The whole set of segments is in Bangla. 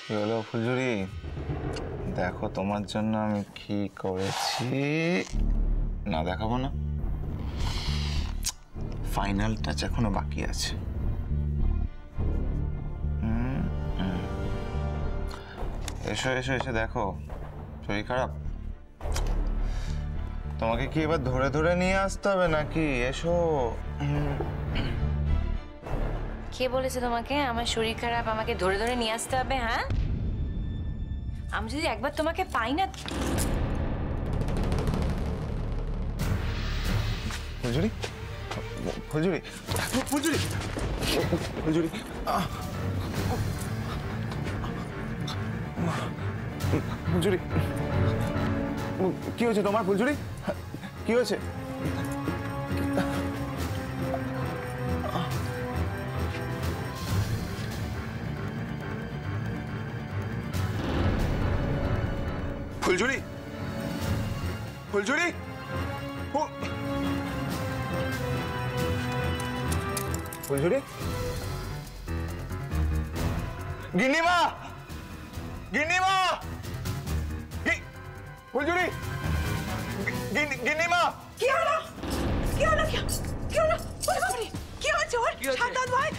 কি হলো ফুলঝুরি? দেখো তোমার জন্য আমি কি করেছি। না দেখাবো না, ফাইনাল টাচ এখনো বাকি আছে। এসো এসো এসে দেখো। শরীর খারাপ? তোমাকে কি এবার ধরে ধরে নিয়ে আসতে হবে নাকি? এসো। কে বলেছে তোমাকে আমার শরীর খারাপ, আমাকে ধরে ধরে নিয়ে আসতে হবে? হ্যাঁ, আমি যদি একবার তোমাকে পাই না। ফুলঝুরি, ফুলঝুরি, ফুলঝুরি, ফুলঝুরি, ফুলঝুরি, কি হয়েছে তোমার? ফুলঝুরি, কি হয়েছে? ফুলঝুরি, ফুলঝুরি, ফুলঝুরি, গিন্নিমা, গিন্নিমা, ফুলঝুরি, গিন্নিমা। কি হলো? কি হলো? কি হলো? কি হয়েছে ওর? সাবধান ভাই,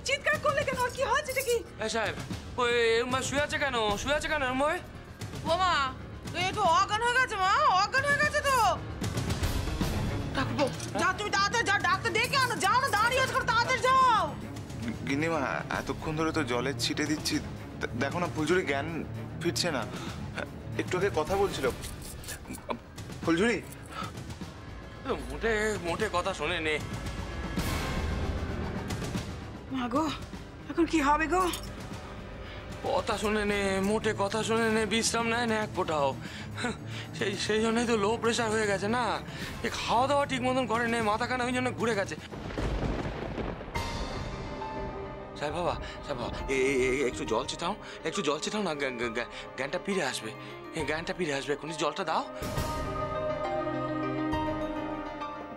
চিৎকার করলে কেন? ওর কি হয়েছে? কি সাহেব, ওই মা শুয়ে আছে কেন? শুয়ে আছে কেন মই? ও মা, তুই একটু অজ্ঞান হয়ে গেছে। মা অজ্ঞান হয়ে গেছে তো। ডাকবো, যাও তুমি তাড়াতাড়ি যাও, ডাক্তার ডেকে আনো। যাও না, দাঁড়িয়ে আছো, তাড়াতাড়ি যাও। গিন্নিমা এতক্ষণ ধরে তো জলের ছিটে দিচ্ছি, দেখো না ফুলঝুরি জ্ঞান ফিরছে না। একটু আগে কথা বলছিল। ফুলঝুরি মোটে মোটে কথা শোনে নে। মা গো, এখন কি হবে গো? কথা শুনে নে, মোটে কথা শুনে নে, বিশ্রাম নেয় না এক ফোটাও। সেই জন্যই তো লো প্রেশার হয়ে গেছে না। এ খাওয়া দাওয়া ঠিক মতন করে নে, মাথা কানা ওই জন্য ঘুরে গেছে। সাহেব বাবা, সাহেব বাবা, একটু জল চেটাও, একটু জল চেটাও না, জ্ঞানটা ফিরে আসবে। জ্ঞানটা ফিরে আসবে, এখন জলটা দাও।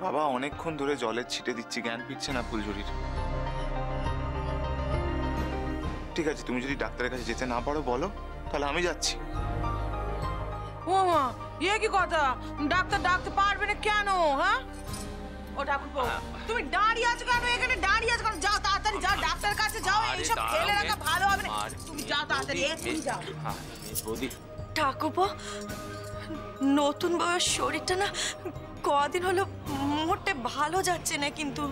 বাবা অনেকক্ষণ ধরে জলের ছিটে দিচ্ছি, জ্ঞান ফিরছে না ফুলঝুরির। ঠিক আছে, তুমি যদি ডাক্তারের কাছে যেতে না পারো বলো, তাহলে আমি যাচ্ছি। ও মা, এ কি কথা? ডাক্তার ডাকতে পারবে না কেন? হ্যাঁ, ও ঠাকুরপো, তুমি দাঁড়িয়ে আছো কেন? এখানে দাঁড়িয়ে আছো কেন? যাও তাড়াতাড়ি, যাও ডাক্তারের কাছে যাও। এইসব ফেলে রাখা ভালো হবে না। তুমি যাও তাড়াতাড়ি, এক্ষুনি যাও। ঠাকুরপো, নতুন বউয়ের শরীরটা না কদিন হলো মোটে ভালো যাচ্ছে না কিন্তু।